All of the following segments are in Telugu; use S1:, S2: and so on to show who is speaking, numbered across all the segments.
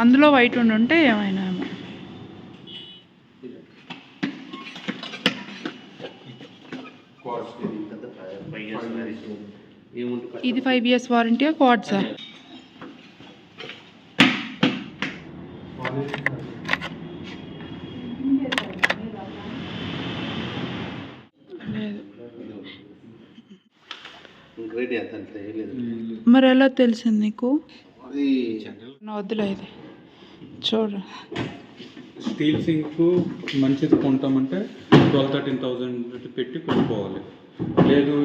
S1: అందులో వైట్ ఉంటే ఏమైనా ఇది 5 years వారంటీయా క్వాడ్సా? మరి ఎలా తెలిసింది నీకు? వద్దులేదు చూడు.
S2: స్టీల్ సింక్ మంచిది కొంటామంటే 12,000-13,000 పెట్టి కొనుక్కోవాలి. లేదు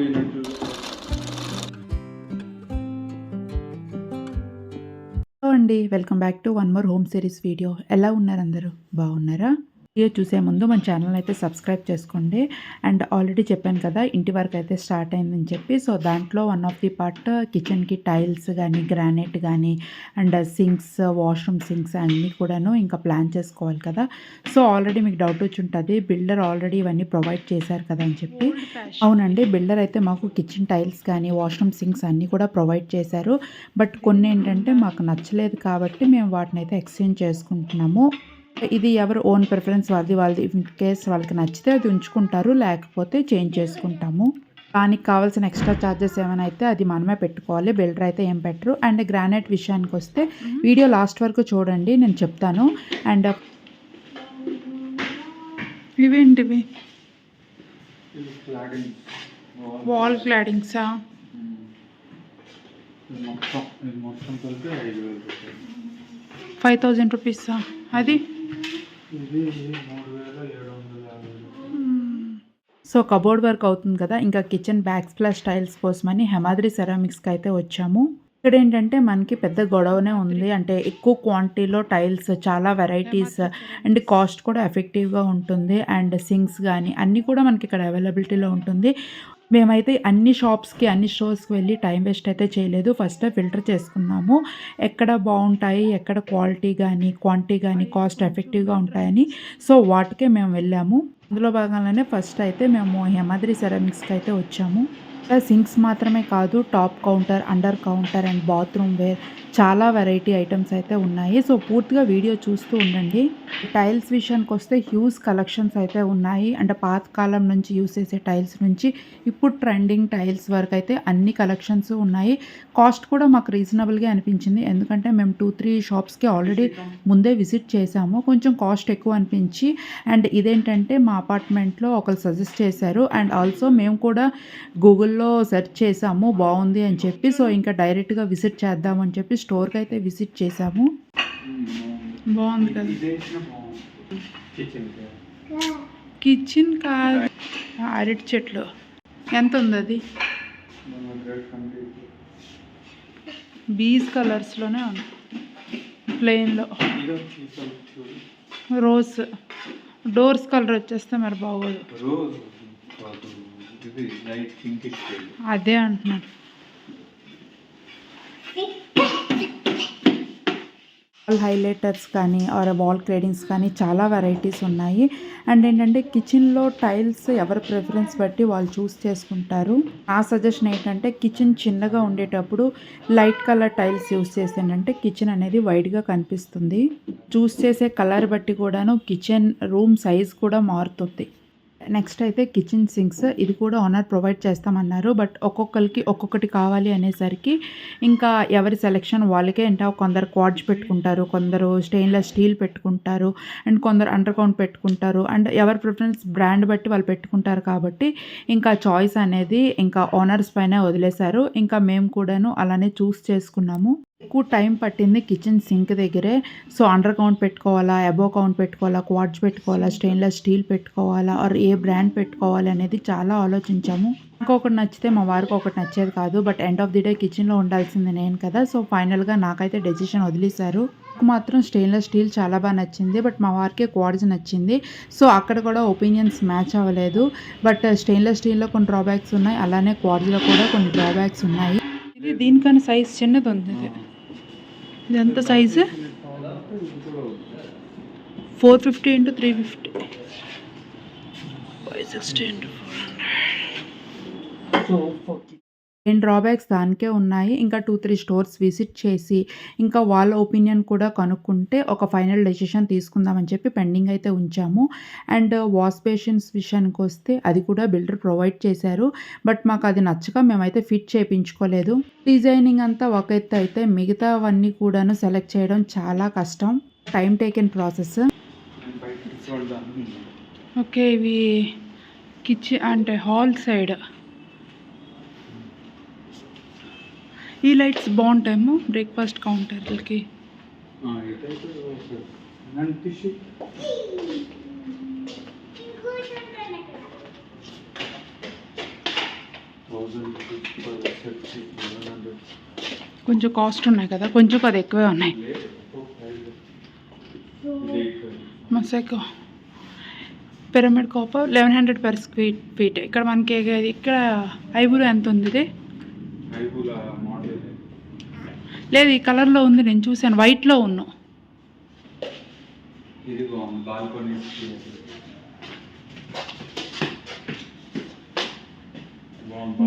S1: అండి, welcome back to one more home series video. ఎలా ఉన్నారు అందరూ? బాగున్నారా? వీడియో చూసే ముందు మన ఛానల్ అయితే సబ్స్క్రైబ్ చేసుకోండి. అండ్ ఆల్రెడీ చెప్పాను కదా ఇంటి వరకు అయితే స్టార్ట్ అయిందని చెప్పి. సో దాంట్లో వన్ ఆఫ్ ది పార్ట్ కిచెన్కి టైల్స్ కానీ గ్రానైట్ కానీ అండ్ సింక్స్, వాష్రూమ్ సింక్స్ అన్నీ కూడాను ఇంకా ప్లాన్ చేసుకోవాలి కదా. సో ఆల్రెడీ మీకు డౌట్ వచ్చి ఉంటుంది, బిల్డర్ ఆల్రెడీ ఇవన్నీ ప్రొవైడ్ చేశారు కదా అని చెప్పి. అవునండి, బిల్డర్ అయితే మాకు కిచెన్ టైల్స్ కానీ వాష్రూమ్ సింక్స్ అన్నీ కూడా ప్రొవైడ్ చేశారు. బట్ కొన్ని ఏంటంటే మాకు నచ్చలేదు కాబట్టి మేము వాటిని అయితే ఎక్స్చేంజ్ చేసుకుంటున్నాము. ఇది ఎవరు ఓన్ ప్రిఫరెన్స్ వాళ్ళది. ఇన్ కేస్ వాళ్ళకి నచ్చితే అది ఉంచుకుంటారు, లేకపోతే చేంజ్ చేసుకుంటాము. దానికి కావాల్సిన ఎక్స్ట్రా ఛార్జెస్ ఏమైనా అయితే అది మనమే పెట్టుకోవాలి, బిల్డర్ అయితే ఏం పెట్టరు. అండ్ గ్రానైట్ విషయానికి వస్తే వీడియో లాస్ట్ వరకు చూడండి, నేను చెప్తాను. అండ్ ఇవేంటివి? వాల్ క్లాడింగ్సా? 5,000 రూపీసా? అది సో కబోర్డ్ వర్క్ అవుతుంది కదా. ఇంకా కిచెన్ బ్యాక్ స్ప్లాష్ టైల్స్ కోసమని హెమాద్రి సెరామిక్స్కి అయితే వచ్చాము. ఇక్కడ ఏంటంటే మనకి పెద్ద గొడవనే ఉంది, అంటే ఎక్కువ క్వాంటిటీలో టైల్స్, చాలా వెరైటీస్ అండ్ కాస్ట్ కూడా ఎఫెక్టివ్గా ఉంటుంది. అండ్ సింక్స్ కానీ అన్నీ కూడా మనకి ఇక్కడ అవైలబిలిటీలో ఉంటుంది. మేమైతే అన్ని షాప్స్కి అన్ని స్టోర్స్కి వెళ్ళి టైం వేస్ట్ అయితే చేయలేదు. ఫస్ట్ ఫిల్టర్ చేసుకున్నాము ఎక్కడ బాగుంటాయి, ఎక్కడ క్వాలిటీ కానీ క్వాంటిటీ కానీ కాస్ట్ ఎఫెక్టివ్గా ఉంటాయని. సో వాటికే మేము వెళ్ళాము. అందులో భాగంగానే ఫస్ట్ అయితే మేము హెమాద్రి సెరామిక్స్కి అయితే వచ్చాము. సింక్స్ మాత్రమే కాదు, top counter, under counter and bathroom ware చాలా వెరైటీ ఐటమ్స్ అయితే ఉన్నాయి. సో పూర్తిగా వీడియో చూస్తూ ఉండండి. టైల్స్ విషయానికి వస్తే హ్యూజ్ కలెక్షన్స్ అయితే ఉన్నాయి. అంటే పాతకాలం నుంచి యూస్ చేసే టైల్స్ నుంచి ఇప్పుడు ట్రెండింగ్ టైల్స్ వరకు అయితే అన్ని కలెక్షన్స్ ఉన్నాయి. కాస్ట్ కూడా మాకు రీజనబుల్గా అనిపించింది, ఎందుకంటే మేము 2-3 షాప్స్కి ఆల్రెడీ ముందే విజిట్ చేసాము. కొంచెం కాస్ట్ ఎక్కువ అనిపించి, అండ్ ఇదేంటంటే మా అపార్ట్మెంట్లో ఒకరు సజెస్ట్ చేశారు. అండ్ ఆల్సో మేము కూడా గూగుల్లో సెర్చ్ చేసాము బాగుంది అని చెప్పి. సో ఇంకా డైరెక్ట్గా విజిట్ చేద్దామని చెప్పి స్టోర్కి అయితే విజిట్ చేసాము. బాగుంది కదా కిచెన్. కాదు, అరటి చెట్లు. ఎంత ఉంది అది? బీజ్ కలర్స్లోనే ఉంది, ప్లెయిన్లో. రోజ్ డోర్స్ కలర్ వచ్చేస్తే మరి బాగోదు. అదే అంటున్నాను. వాల్ హైలైటర్స్ కానీ ఆర్ వాల్ క్లేడింగ్స్ కానీ చాలా వెరైటీస్ ఉన్నాయి. అండ్ ఏంటంటే కిచెన్లో టైల్స్ ఎవరి ప్రిఫరెన్స్ బట్టి వాళ్ళు చూస్ చేసుకుంటారు. నా సజెషన్ ఏంటంటే కిచెన్ చిన్నగా ఉండేటప్పుడు లైట్ కలర్ టైల్స్ యూస్ చేసేటంటే కిచెన్ అనేది వైడ్గా కనిపిస్తుంది. చూస్ చేసే కలర్ బట్టి కూడాను కిచెన్ రూమ్ సైజ్ కూడా మారుతుంది. నెక్స్ట్ అయితే కిచెన్ సింక్స్, ఇది కూడా ఓనర్ ప్రొవైడ్ చేస్తామన్నారు. బట్ ఒక్కొక్కరికి ఒక్కొక్కటి కావాలి అనేసరికి ఇంకా ఎవరి సెలెక్షన్ వాళ్ళకే. అంటే కొందరు క్వార్ట్జ్ పెట్టుకుంటారు, కొందరు స్టెయిన్లెస్ స్టీల్ పెట్టుకుంటారు, అండ్ కొందరు అండర్ కౌంట్ పెట్టుకుంటారు. అండ్ ఎవరి ప్రిఫరెన్స్ బ్రాండ్ బట్టి వాళ్ళు పెట్టుకుంటారు కాబట్టి ఇంకా చాయిస్ అనేది ఇంకా ఓనర్స్ పైన వదిలేశారు. ఇంకా మేము కూడాను అలానే చూస్ చేసుకున్నాము. ఎక్కువ టైం పట్టింది కిచెన్ సింక్ దగ్గరే. సో అండర్ కౌంట్ పెట్టుకోవాలా, అబోవ్ కౌంట్ పెట్టుకోవాలా, క్వార్ట్జ్ పెట్టుకోవాలా, స్టెయిన్లెస్ స్టీల్ పెట్టుకోవాలా, ఆర్ ఏ బ్రాండ్ పెట్టుకోవాలి అనేది చాలా ఆలోచించాము. ఇంకొకటి నచ్చితే మా వారికి ఒకటి నచ్చేది కాదు. But end of the day కిచెన్లో ఉండాల్సింది నేను కదా. సో ఫైనల్గా నాకైతే డెసిషన్ వదిలేశారు. నాకు మాత్రం స్టెయిన్లెస్ స్టీల్ చాలా బాగా నచ్చింది, బట్ మా వారికి క్వార్ట్జ్ నచ్చింది. సో అక్కడ కూడా ఒపీనియన్స్ మ్యాచ్ అవ్వలేదు. బట్ స్టెయిన్లెస్ స్టీల్లో కొన్ని డ్రాబ్యాక్స్ ఉన్నాయి, అలానే క్వార్ట్జ్లో కూడా కొన్ని డ్రాబ్యాక్స్ ఉన్నాయి. ఇది దీనికన్నా సైజ్ చిన్నది ఉంది. ఇది ఎంత సైజు? 450 x 350, 560 x 400. ఏం డ్రాబ్యాక్స్ దానికే ఉన్నాయి. ఇంకా 2, 3 స్టోర్స్ విజిట్ చేసి, ఇంకా వాళ్ళ ఒపీనియన్ కూడా కనుక్కుంటే ఒక ఫైనల్ డెసిషన్ తీసుకుందామని చెప్పి పెండింగ్ అయితే ఉంచాము. అండ్ వాష్ బేసిన్స్ విషయానికొస్తే అది కూడా బిల్డర్ ప్రొవైడ్ చేశారు. బట్ మాకు అది నచ్చక మేమైతే ఫిట్ చేపించుకోలేదు. డిజైనింగ్ అంతా ఒక ఎత్తు అయితే మిగతావన్నీ కూడాను సెలెక్ట్ చేయడం చాలా కష్టం. Time taken process. ఓకే, ఇవి కిచెన్ అంటే హాల్ సైడ్ ఈ లైట్స్ బాగుంటాయేమో బ్రేక్ఫాస్ట్ కౌంటర్లకి. కొంచెం కాస్ట్ ఉన్నాయి కదా, కొంచెం అది ఎక్కువే ఉన్నాయి. Masako pyramid copper 1100 per square feet. ఇక్కడ మనకి ఇక్కడ ఐబులో ఎంత ఉంది? ఇది లేదు, ఈ కలర్లో ఉంది, నేను చూసాను, వైట్లో ఉన్నాను.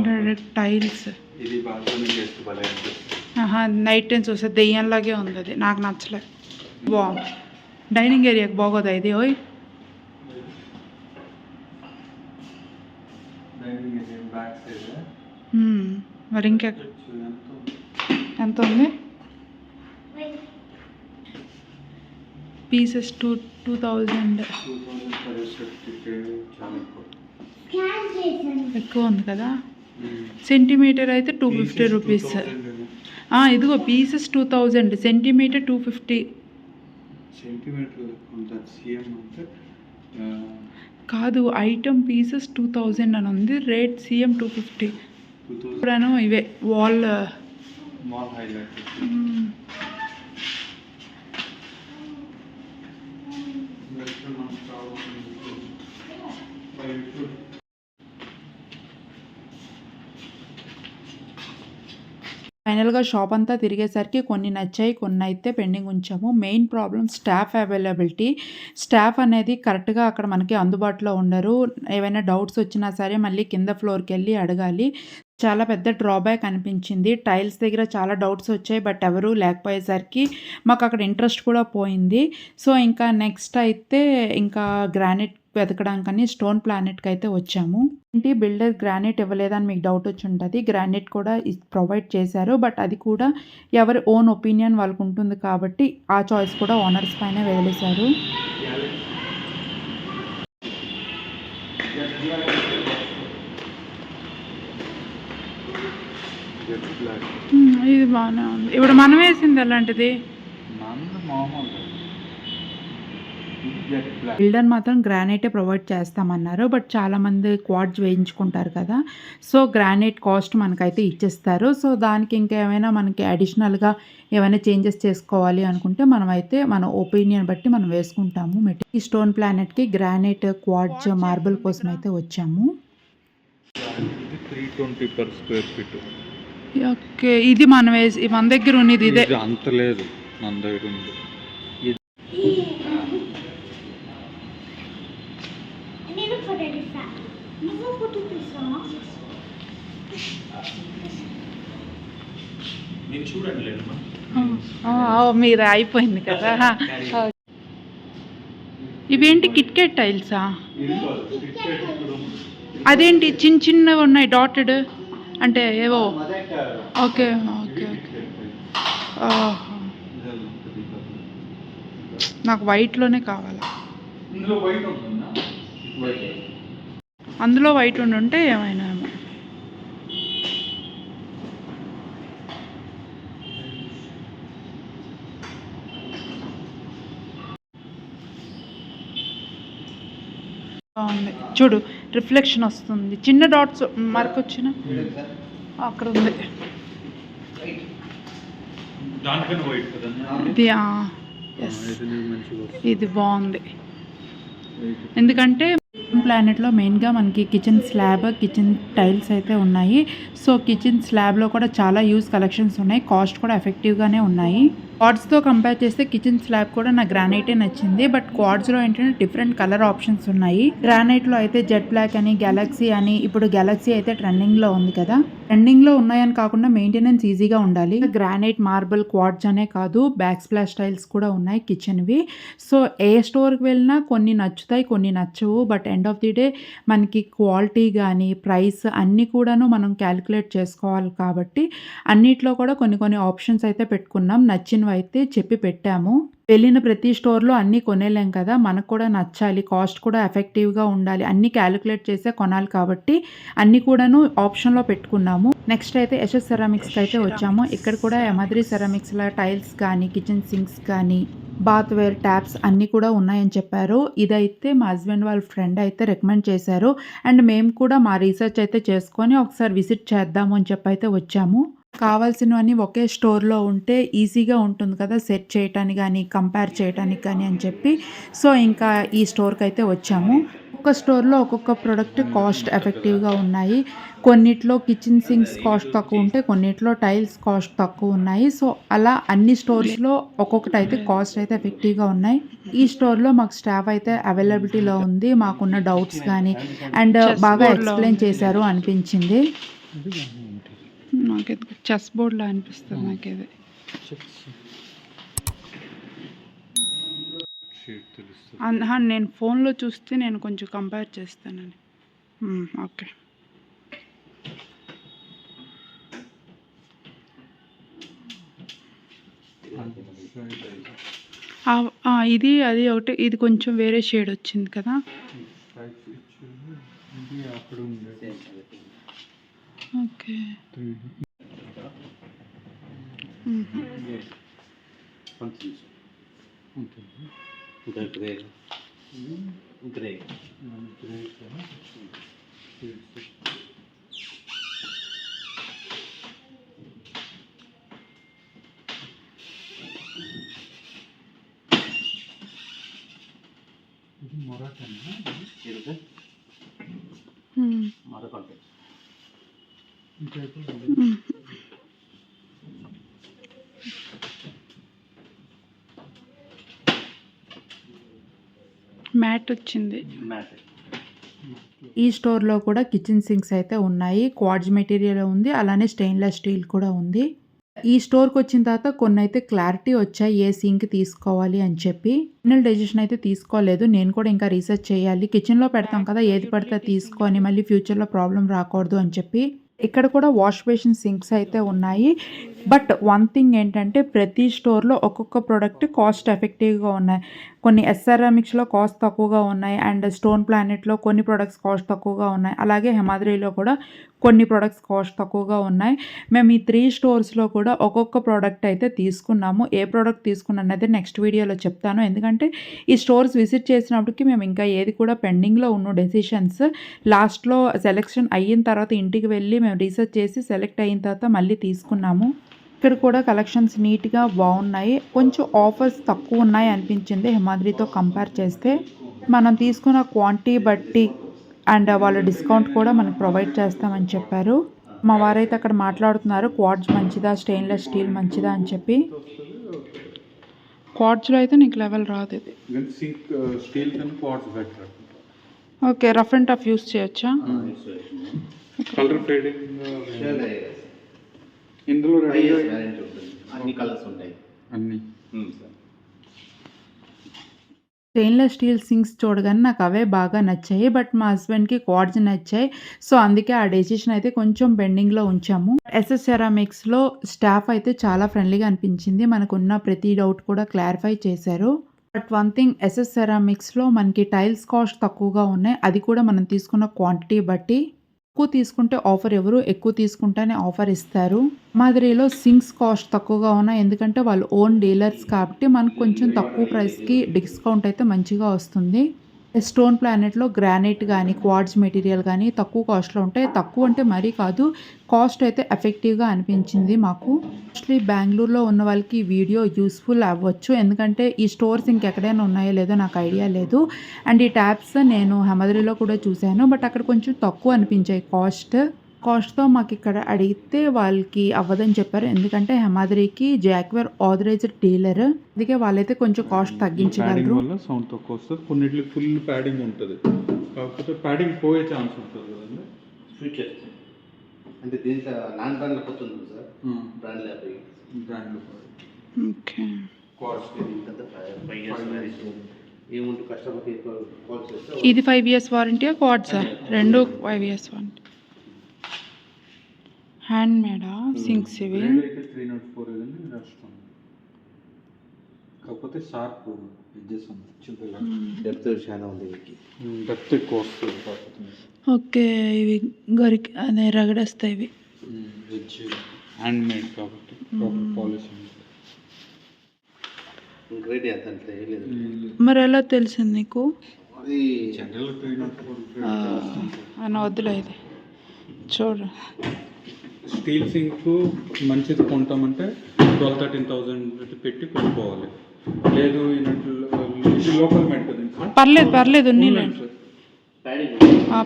S1: Direct tiles. నైట్ టైం చూస్తే దెయ్యంలాగే ఉంది, అది నాకు నచ్చలే. బాగుంది. డైనింగ్ ఏరియాకి బాగోదా ఇది? ఓయ్ మరి ఇంకా ఎంత ఉంది? పీసెస్ 2000 ఎక్కువ ఉంది కదా. సెంటీమీటర్ అయితే 250 రూపీస్. ఇదిగో పీసెస్ 2000, సెంటీమీటర్ 250. కాదు, ఐటమ్ పీసెస్ 2000 అని ఉంది, రేట్ CM 250. ఇప్పుడేమో ఇవే వాల్ హైలైట్. ఫైనల్గా షాప్ అంతా తిరిగేసరికి కొన్ని నచ్చాయి, కొన్ని అయితే పెండింగ్ ఉంచాము. Main problem staff availability. Staff అనేది కరెక్ట్గా అక్కడ మనకి అందుబాటులో ఉండరు. ఏవైనా డౌట్స్ వచ్చినా సరే మళ్ళీ కింద ఫ్లోర్కి వెళ్ళి అడగాలి. చాలా పెద్ద డ్రాబ్యాక్ అనిపించింది. టైల్స్ దగ్గర చాలా డౌట్స్ వచ్చాయి, బట్ ఎవరూ లేకపోయేసరికి మాకు అక్కడ ఇంట్రెస్ట్ కూడా పోయింది. సో ఇంకా నెక్స్ట్ అయితే ఇంకా గ్రానైట్ వెతకడానికని స్టోన్ ప్లానెట్కి అయితే వచ్చాము. ఏంటి బిల్డర్ గ్రానైట్ ఇవ్వలేదని మీకు డౌట్ వచ్చి ఉంటుంది. గ్రానైట్ కూడా ప్రొవైడ్ చేశారు, బట్ అది కూడా ఎవరి ఓన్ ఒపీనియన్ వాళ్ళకు ఉంటుంది కాబట్టి ఆ చాయిస్ కూడా ఓనర్స్ పైన వదిలేశారు. ఇది బాగానే ఉంది. ఇప్పుడు మనం వేసింది అలాంటిది. బిల్డర్ మాత్రం గ్రానైటే ప్రొవైడ్ చేస్తామన్నారు, బట్ చాలామంది క్వార్ట్జ్ వేయించుకుంటారు కదా, సో గ్రానైట్ కాస్ట్ మనకైతే ఇచ్చేస్తారు. సో దానికి ఇంకేమైనా మనకి అడిషనల్గా ఏమైనా చేంజెస్ చేసుకోవాలి అనుకుంటే మనమైతే మన ఒపీనియన్ బట్టి మనం వేసుకుంటాము. ఈ స్టోన్ ప్లానెట్కి గ్రానైట్, క్వార్ట్జ్, మార్బుల్ కోసం అయితే వచ్చాము.
S2: 320 per square feet.
S1: ఓకే, ఇది మన దగ్గర ఉన్నది ఇదే.
S2: అంత లేదు, మన దగ్గర ఉంది. మీరు అయిపోయింది కదా. ఇవేంటి కిట్కెట్ టైల్సా? అదేంటి చిన్న చిన్నవి ఉన్నాయి డాటెడ్, అంటే ఏవో. Okay okay okay. నాకు వైట్లోనే కావాలి. అందులో వైట్ ఉంటే ఏమైనా. బాగుంది చూడు, రిఫ్లెక్షన్ వస్తుంది. చిన్న డాట్స్ మార్క్ వచ్చిన అక్కడ ఉంది. ఇది ఇది బాగుంది, ఎందుకంటే
S1: ప్లానెట్‌లో మెయిన్‌గా మనకి కిచెన్ స్లాబ్, కిచెన్ టైల్స్ అయితే ఉన్నాయి. సో, కిచెన్ స్లాబ్‌లో కూడా చాలా కలెక్షన్స్ ఉన్నాయి. కాస్ట్ కూడా ఎఫెక్టివ్‌గానే ఉన్నాయి. క్వార్ట్స్‌తో కంపేర్ చేస్తే కిచెన్ స్లాబ్ కూడా నాకు గ్రానైటే నచ్చింది. బట్ క్వార్ట్స్‌లో ఏంటంటే డిఫరెంట్ కలర్ ఆప్షన్స్ ఉన్నాయి. గ్రానైట్‌లో అయితే జెట్ బ్లాక్ అని, గెలాక్సీ అని ఇప్పుడు గెలాక్సీ అయితే ట్రెండింగ్‌లో ఉంది కదా! ట్రెండింగ్‌లో ఉన్నాయని కాకుండా మెయింటెనెన్స్ ఈజీగా ఉండాలి. గ్రానైట్, మార్బుల్, క్వార్ట్జ్ అనే కాదు బ్యాక్ స్ప్లాష్ టైల్స్ కూడా ఉన్నాయి కిచెన్‌వి. సో, ఏ స్టోర్‌కి వెళ్ళినా కొన్ని నచ్చుతాయి, కొన్ని నచ్చవు. But end of the day మనకి క్వాలిటీ గానీ, ప్రైస్ అన్నీ కూడాను మనం క్యాలిక్యులేట్ చేసుకోవాలి కాబట్టి అన్నిట్లో కూడా కొన్ని కొన్ని ఆప్షన్స్ అయితే పెట్టుకున్నాం. నచ్చినవైతే చెప్పి పెట్టాము. వెళ్ళిన ప్రతి స్టోర్‌లో అన్నీ కొనేలేం కదా! మనకు కూడా నచ్చాలి. కాస్ట్ కూడా ఎఫెక్టివ్‌గా ఉండాలి. అన్నీ క్యాలిక్యులేట్ చేసే కొనాలి కాబట్టి అన్నీ కూడాను ఆప్షన్‌లో పెట్టుకున్నాము. నెక్స్ట్ అయితే యశస్ సెరామిక్స్‌కి అయితే వచ్చాము. ఇక్కడ కూడా యమాద్రి సెరామిక్స్‌ల టైల్స్ కానీ, కిచెన్ సింక్స్ కానీ, బాత్ వేర్ ట్యాప్స్ అన్నీ కూడా ఉన్నాయని చెప్పారు. ఇదైతే మా హస్బెండ్ వాళ్ళ ఫ్రెండ్ అయితే రికమెండ్ చేశారు. అండ్ మేము కూడా మా రీసెర్చ్ అయితే చేసుకొని ఒకసారి విజిట్ చేద్దాము అని చెప్పైతే వచ్చాము. కావాల్సినవన్నీ ఒకే స్టోర్‌లో ఉంటే ఈజీగా ఉంటుంది కదా! సెట్ చేయటానికి గానీ, కంపేర్ చేయటానికి గానీ అని చెప్పి. సో, ఇంకా ఈ స్టోర్‌కైతే వచ్చాము. ఒక్కొక్క స్టోర్‌లో ఒక్కొక్క ప్రొడక్ట్ కాస్ట్ ఎఫెక్టివ్‌గా ఉన్నాయి. కొన్నిట్లో కిచెన్ సింక్స్ కాస్ట్ తక్కువ ఉంటే, కొన్నిట్లో టైల్స్ కాస్ట్ తక్కువ ఉన్నాయి. సో, అలా అన్ని స్టోర్స్‌లో ఒక్కొక్కటైతే కాస్ట్ అయితే ఎఫెక్టివ్‌గా ఉన్నాయి. ఈ స్టోర్‌లో మాకు స్టాఫ్ అయితే అవైలబిలిటీలో ఉంది. మాకున్న డౌట్స్ గానీ అండ్
S2: చెస్
S1: బాగా
S2: బోర్డ్‌లో
S1: ఎక్స్‌ప్లెయిన్
S2: ఉంది.
S1: చేశారు అనిపించింది.
S2: నాకిది చెస్ బోర్డ్‌లా అనిపిస్తుంది నాకిది. అహా! నేను ఫోన్‌లో చూస్తే నేను కొంచెం కంపేర్ చేస్తానని. ఓకే. ఇది అది ఒకటి ఇది కొంచెం వేరే షేడ్ వచ్చింది కదా! ఓకే. హుహు. హ్మ్. హ్మ్. మ్యాట్ వచ్చింది.
S1: ఈ స్టోర్‌లో కూడా కిచెన్ సింక్స్ అయితే ఉన్నాయి. క్వార్ట్జ్ మెటీరియల్ ఉంది. అలానే స్టెయిన్‌లెస్ స్టీల్ కూడా ఉంది. ఈ స్టోర్‌కొచ్చిన తర్వాత కొన్నైతే క్లారిటీ వచ్చాయి. ఏ సింక్ తీసుకోవాలి అని చెప్పి. ఫైనల్ డెసిషన్ అయితే తీసుకోలేదు. నేను కూడా ఇంకా రీసెర్చ్ చేయాలి. కిచెన్‌లో పెడతాం కదా! ఏది పడితే అది తీసుకొని మళ్ళీ ఫ్యూచర్‌లో ప్రాబ్లమ్ రాకూడదు అని చెప్పి. ఇక్కడ కూడా వాష్ బేసిన్ సింక్స్ అయితే ఉన్నాయి. బట్ వన్ థింగ్ ఏంటంటే ప్రతి స్టోర్‌లో ఒక్కొక్క ప్రొడక్ట్ కాస్ట్ ఎఫెక్టివ్‌గా ఉన్నాయి. కొన్ని సెరామిక్స్‌లో కాస్ట్ తక్కువగా ఉన్నాయి. అండ్ స్టోన్ ప్లానెట్‌లో కొన్ని ప్రొడక్ట్స్ కాస్ట్ తక్కువగా ఉన్నాయి. అలాగే హిమాద్రిలో కూడా కొన్ని ప్రొడక్ట్స్ కాస్ట్ తక్కువగా ఉన్నాయి. మేము ఈ 3 స్టోర్స్‌లో కూడా ఒక్కొక్క ప్రొడక్ట్ అయితే తీసుకున్నాము. ఏ ప్రొడక్ట్ తీసుకున్నాననేది నెక్స్ట్ వీడియోలో చెప్తాను. ఎందుకంటే ఈ స్టోర్స్ విజిట్ చేసినప్పటికి మేము ఇంకా ఏది కూడా పెండింగ్‌లో ఉన్న డెసిషన్స్ లాస్ట్‌లో సెలెక్షన్ అయిన తర్వాత ఇంటికి వెళ్ళి మేము రీసెర్చ్ చేసి సెలెక్ట్ అయిన తర్వాత మళ్ళీ తీసుకున్నాము. ఇక్కడ కూడా కలెక్షన్స్ నీట్‌గా బావున్నాయి. కొంచెం ఆఫర్స్ తక్కువున్నాయి అనిపించింది హిమాద్రితో కంపేర్ చేస్తే. మనం తీసుకున్న క్వాంటిటీ బట్టి అండ్ వాళ్ళు డిస్కౌంట్ కూడా మనకు ప్రొవైడ్ చేస్తామని చెప్పారు. మా వారైతే అక్కడ మాట్లాడుతున్నారు. క్వార్ట్జ్ మంచిదా? స్టెయిన్‌లెస్ స్టీల్ మంచిదా? అని చెప్పి.
S2: క్వార్ట్జ్‌లో అయితే నీకు లెవెల్ రాదు ఇది.
S3: స్టీల్ కన్నా quartz better.
S2: Okay. Rough and tough use చేయొచ్చా?
S3: కలర్ ఫేడింగ్ ఇందులో రెడీ
S4: అన్ని కలర్స్ ఉంటాయి.
S3: అన్ని
S1: స్టెయిన్‌లెస్ స్టీల్ సింక్స్ చూడగానే నాకు అవే బాగా నచ్చాయి. బట్ మా హస్బెండ్‌కి క్వార్ట్జ్ నచ్చాయి. సో, అందుకే ఆ డెసిషన్ అయితే కొంచెం పెండింగ్‌లో ఉంచాము. ఎస్ఎస్ సెరామిక్స్‌లో స్టాఫ్ అయితే చాలా ఫ్రెండ్లీగా అనిపించింది. మనకున్న ప్రతి డౌట్ కూడా క్లారిఫై చేశారు. బట్ వన్ థింగ్ ఎస్ఎస్ సెరామిక్స్‌లో మనకి టైల్స్ కాస్ట్ తక్కువగా ఉన్నాయి. అది కూడా మనం తీసుకున్న క్వాంటిటీ బట్టి. తక్కువ తీసుకుంటే ఆఫర్ ఇవ్వరు. ఎక్కువ తీసుకుంటేనే ఆఫర్ ఇస్తారు. మాదిరిలో సింక్స్ కాస్ట్ తక్కువగా ఉన్నాయి. ఎందుకంటే వాళ్ళు ఓన్ డీలర్స్ కాబట్టి మనకు కొంచెం తక్కువ ప్రైస్‌కి డిస్కౌంట్ అయితే మంచిగా వస్తుంది. స్టోన్ ప్లానెట్‌లో గ్రానైట్ గానీ, క్వార్ట్జ్ మెటీరియల్ గానీ తక్కువ కాస్ట్‌లో ఉంటాయి. తక్కువ అంటే మరీ కాదు. కాస్ట్ అయితే ఎఫెక్టివ్‌గా అనిపించింది మాకు. మోస్ట్‌లీ బెంగుళూరులో ఉన్న వాళ్ళకి ఈ వీడియో యూజ్‌ఫుల్ అవ్వచ్చు. ఎందుకంటే ఈ స్టోర్స్ ఇంకెక్కడైనా ఉన్నాయో లేదో నాకు ఐడియా లేదు. అండ్ ఈ ట్యాబ్స్ నేను హెమద్రిలో కూడా చూసాను. బట్ అక్కడ కొంచెం తక్కువ అనిపించాయి కాస్ట్‌తో మాకిక్కడ అడిగితే వాళ్ళకి అవ్వదని చెప్పారు. ఎందుకంటే హెమాద్రికి జాక్వేర్ ఆథరైజ్డ్ డీలర్. అందుకే వాళ్ళైతే కొంచెం కాస్ట్
S3: ప్యాడింగ్
S1: తగ్గించగలరు.
S3: వల్ల సౌండ్ తక్కువ వస్తుంది. కొన్నిటికి ఫుల్ ప్యాడింగ్ ఉంటుంది. కాకపోతే ప్యాడింగ్ పోయే ఛాన్స్ ఉంటుంది కదండి.
S4: ఫ్యూచర్ అంటే దీంట్లో నాన్ బ్రాండ్లో పోతుంది సార్, బ్రాండ్ ల్యాబ్
S3: బ్రాండ్లో
S2: ఓకే.
S3: కాస్ట్
S4: పెద్ద 5 years మ్యారేజ్ ఏముంటుంది కస్టమర్కి కాల్ చేస్తే
S2: ఇది 5 ఇయర్స్ వారంటీయా క్వార్ట్సా? రెండు 5 ఇయర్స్ వారంటీ. హ్యాండ్ మేడా సింక్స్ ఇవి?
S3: అయితే 304 కదండి, ఇది వస్తుంది. కాకపోతే షార్ప్ ఎడ్జెస్ ఉంది. చిన్నగా
S4: డెప్త్ చాలా ఉంది వీటికి.
S3: డెప్త్ ఎక్కువ వస్తుంది. కాకపోతే
S2: ఓకే. ఇవి గరికి అదే రగడేస్తాయి ఇవి.
S3: ఎడ్జ్ హ్యాండ్ మేడ్ కాబట్టి ప్రాపర్ పాలిషింగ్.
S4: గ్రేడ్ ఎంత అంటే లేదు.
S2: మరి ఎలా తెలిసింది నీకు?
S4: అది
S3: జనరల్ 304
S2: అని వద్దులే ఇది చూడు.
S3: స్టీల్ సింక్ మంచిది కొంటామంటే 12,000-13,000 పెట్టి కొనుక్కోవాలి. లేదు ఇది లోకల్ మేడ్ కదండి సార్.
S2: పర్లేదు ఉన్నీలేండి.
S4: Padding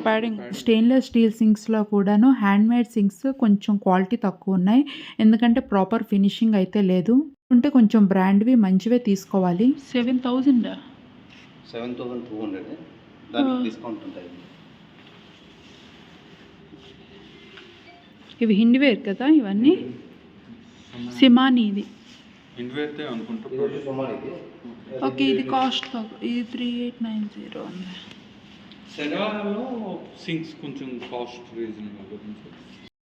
S2: padding.
S1: స్టెయిన్‌లెస్ స్టీల్ సింక్స్‌లో కూడాను హ్యాండ్‌మేడ్ సింక్స్ కొంచెం క్వాలిటీ తక్కువున్నాయి. ఎందుకంటే ప్రాపర్ ఫినిషింగ్ అయితే లేదు. ఉంటే కొంచెం బ్రాండ్‌వి మంచివే తీసుకోవాలి.
S2: 7,000
S4: 7,200 దానికి డిస్కౌంట్ ఉంటుంది.
S2: ఇవి హిండ్వేర్ కదా ఇవన్నీ? సిమాని ఇది.
S3: ఇండివేర్తే అనుకుంటా.
S4: ఇది సుమారు ఇది.
S2: ఓకే. ఇది కాస్ట్ ఇది 3890 ఉంది.
S3: సెరాలో సింక్స్ కొంచెం కాస్ట్ రీజనబుల్ కదండి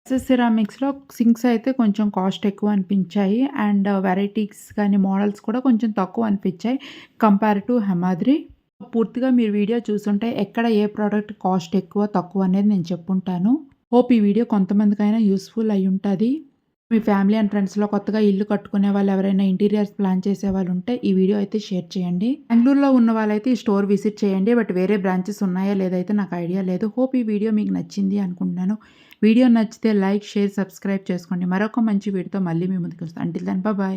S3: సార్.
S1: సిరామిక్స్‌లో సింక్స్ అయితే కొంచెం కాస్ట్ ఎక్కువ అనిపించాయి. అండ్ వెరైటీస్ కానీ మోడల్స్ కూడా కొంచెం తక్కువ అనిపించాయి కంపేర్ టు హెమాద్రి. పూర్తిగా మీరు వీడియో చూసుంటే ఎక్కడ ఏ ప్రోడక్ట్ కాస్ట్ ఎక్కువ తక్కువ అనేది నేను చెప్పుంటాను. హోప్ ఈ వీడియో కొంతమందికైనా యూస్‌ఫుల్ అయ్యి ఉంటది. మీ ఫ్యామిలీ అండ్ ఫ్రెండ్స్‌లో కొత్తగా ఇల్లు కట్టుకునే వాళ్ళు ఎవరైనా ఇంటీరియర్స్ ప్లాన్ చేసేవాళ్ళు ఉంటే ఈ వీడియో అయితే షేర్ చేయండి. బెంగుళూరులో ఉన్న వాళ్ళైతే ఈ స్టోర్ విజిట్ చేయండి. బట్ వేరే బ్రాంచెస్ ఉన్నాయా లేదైతే నాకు ఐడియా లేదు. హోప్ ఈ వీడియో మీకు నచ్చింది అనుకుంటున్నాను. వీడియో నచ్చితే లైక్, షేర్, సబ్స్క్రైబ్ చేసుకోండి. మరొక మంచి వీడియోతో మళ్ళీ మీ ముందుకు వస్తాను. Until then bye.